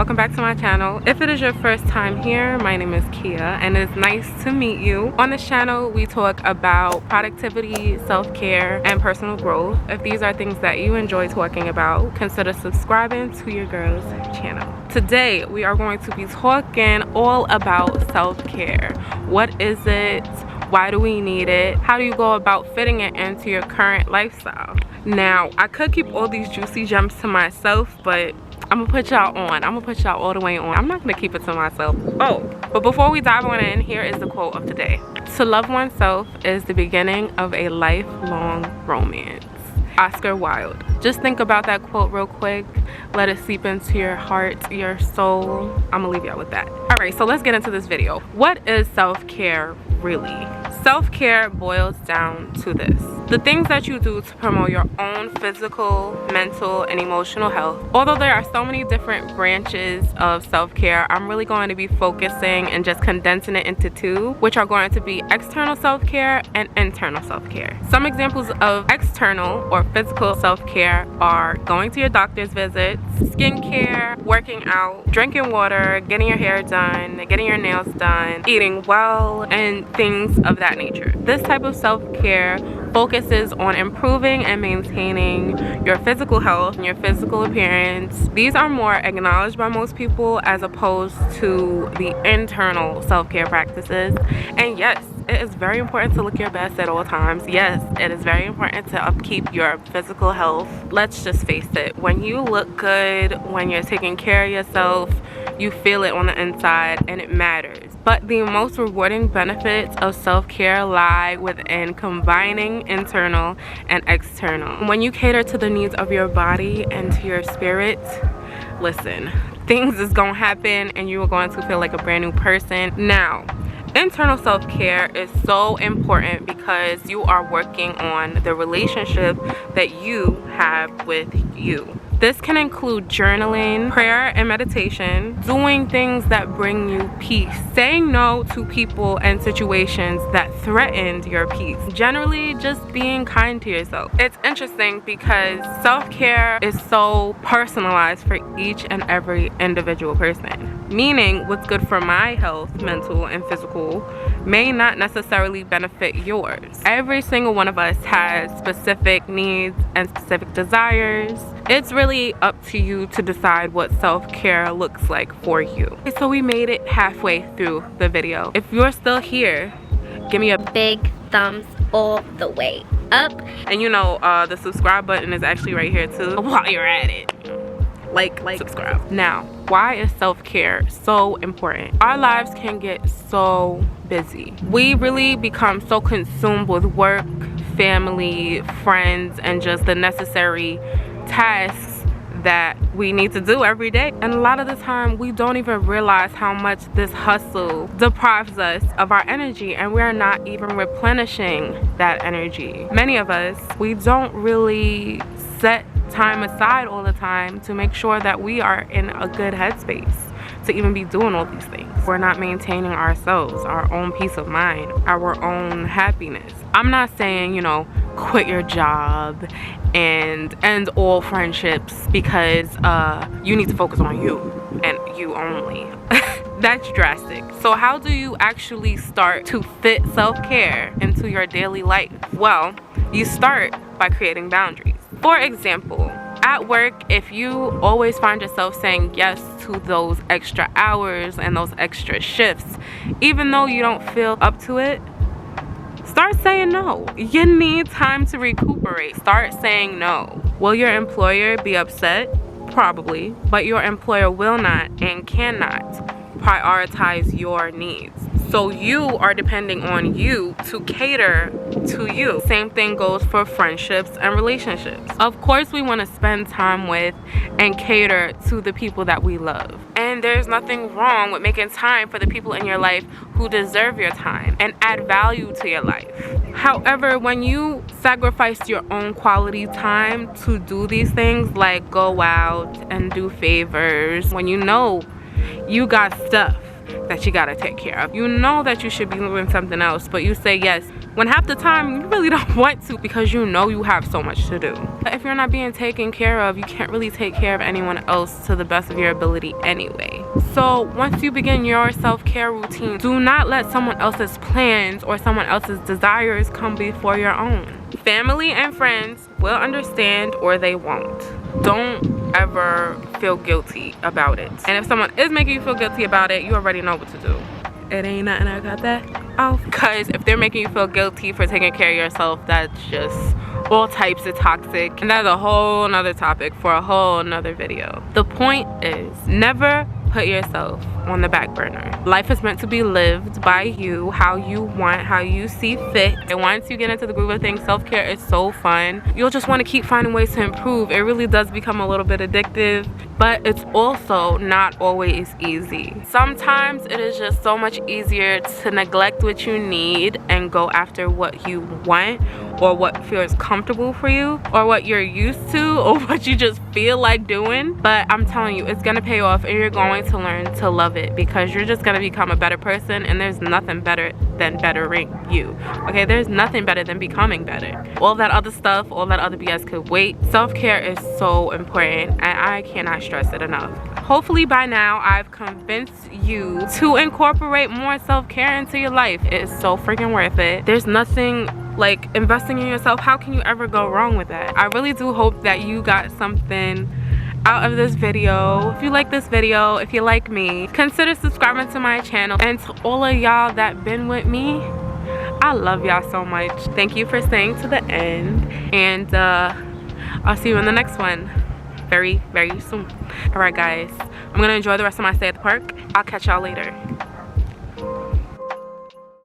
welcome back to my channel. If it is your first time here, my name is Kia and it's nice to meet you. On this channel we talk about productivity, self-care, and personal growth. If these are things that you enjoy talking about, consider subscribing to your girl's channel. Today we are going to be talking all about self-care. What is it? Why do we need it? How do you go about fitting it into your current lifestyle? Now, I could keep all these juicy gems to myself, but I'm gonna put y'all on. I'm gonna put y'all all the way on. I'm not gonna keep it to myself. Oh, but before we dive on in, here is the quote of the day. To love oneself is the beginning of a lifelong romance. Oscar Wilde. Just think about that quote real quick. Let it seep into your heart, your soul. I'm gonna leave y'all with that. All right, so let's get into this video. What is self-care really? Self-care boils down to this: the things that you do to promote your own physical, mental, and emotional health. Although there are so many different branches of self-care, I'm really going to be focusing and just condensing it into two, which are going to be external self-care and internal self-care. Some examples of external or physical self-care are going to your doctor's visits, skincare, working out, drinking water, getting your hair done, getting your nails done, eating well, and things of that nature. This type of self-care focuses on improving and maintaining your physical health and your physical appearance. These are more acknowledged by most people as opposed to the internal self-care practices. And yes, it is very important to look your best at all times. Yes, it is very important to upkeep your physical health. Let's just face it, when you look good, when you're taking care of yourself, you feel it on the inside and it matters. But the most rewarding benefits of self-care lie within combining internal and external. When you cater to the needs of your body and to your spirit, listen, things is gonna happen and you are going to feel like a brand new person. Now, internal self-care is so important because you are working on the relationship that you have with you. This can include journaling, prayer and meditation, doing things that bring you peace, saying no to people and situations that threaten your peace, generally just being kind to yourself. It's interesting because self-care is so personalized for each and every individual person, meaning what's good for my health, mental and physical, may not necessarily benefit yours. Every single one of us has specific needs and specific desires. It's really up to you to decide what self-care looks like for you. Okay, so we made it halfway through the video. If you're still here, give me a big thumbs all the way up. And you know, the subscribe button is actually right here too. While you're at it, like, subscribe. Now, why is self-care so important? Our lives can get so busy. We really become so consumed with work, family, friends, and just the necessary tasks that we need to do every day. And a lot of the time we don't even realize how much this hustle deprives us of our energy, and we're not even replenishing that energy. Many of us, we don't really set time aside all the time to make sure that we are in a good headspace to even be doing all these things. We're not maintaining ourselves, our own peace of mind, our own happiness. I'm not saying, you know, quit your job and end all friendships because you need to focus on you and you only. That's drastic. So how do you actually start to fit self-care into your daily life? Well, you start by creating boundaries. For example, at work, if you always find yourself saying yes to those extra hours and those extra shifts, even though you don't feel up to it, start saying no. You need time to recuperate. Start saying no. Will your employer be upset? Probably, but your employer will not and cannot prioritize your needs. So you are depending on you to cater to you. Same thing goes for friendships and relationships. Of course, we want to spend time with and cater to the people that we love. And there's nothing wrong with making time for the people in your life who deserve your time and add value to your life. However, when you sacrifice your own quality time to do these things, like go out and do favors, when you know you got stuff that you gotta take care of, you know that you should be doing something else, but you say yes when half the time you really don't want to because you know you have so much to do. But if you're not being taken care of, you can't really take care of anyone else to the best of your ability anyway. So once you begin your self-care routine, do not let someone else's plans or someone else's desires come before your own. Family and friends will understand or they won't. Don't ever feel guilty about it. And if someone is making you feel guilty about it, you already know what to do. It ain't nothing, I got that off. Because if they're making you feel guilty for taking care of yourself, that's just all types of toxic. And that's a whole nother topic for a whole nother video. The point is, never put yourself on the back burner. Life is meant to be lived by you, how you want, how you see fit. And once you get into the groove of things, self-care is so fun. You'll just want to keep finding ways to improve. It really does become a little bit addictive, but it's also not always easy. Sometimes it is just so much easier to neglect what you need and go after what you want, or what feels comfortable for you, or what you're used to, or what you just feel like doing. But I'm telling you, it's gonna pay off, and you're going to learn to love it, because you're just gonna become a better person, and there's nothing better than bettering you. Okay, there's nothing better than becoming better. All that other stuff, all that other BS could wait. Self-care is so important, and I cannot stress it enough. Hopefully by now I've convinced you to incorporate more self-care into your life. It is so freaking worth it. There's nothing like investing in yourself. How can you ever go wrong with that? I really do hope that you got something out of this video. If you like this video, if you like me, consider subscribing to my channel. And to all of y'all that been with me, I love y'all so much. Thank you for staying to the end, and I'll see you in the next one very, very soon. All right guys, I'm gonna enjoy the rest of my stay at the park. I'll catch y'all later.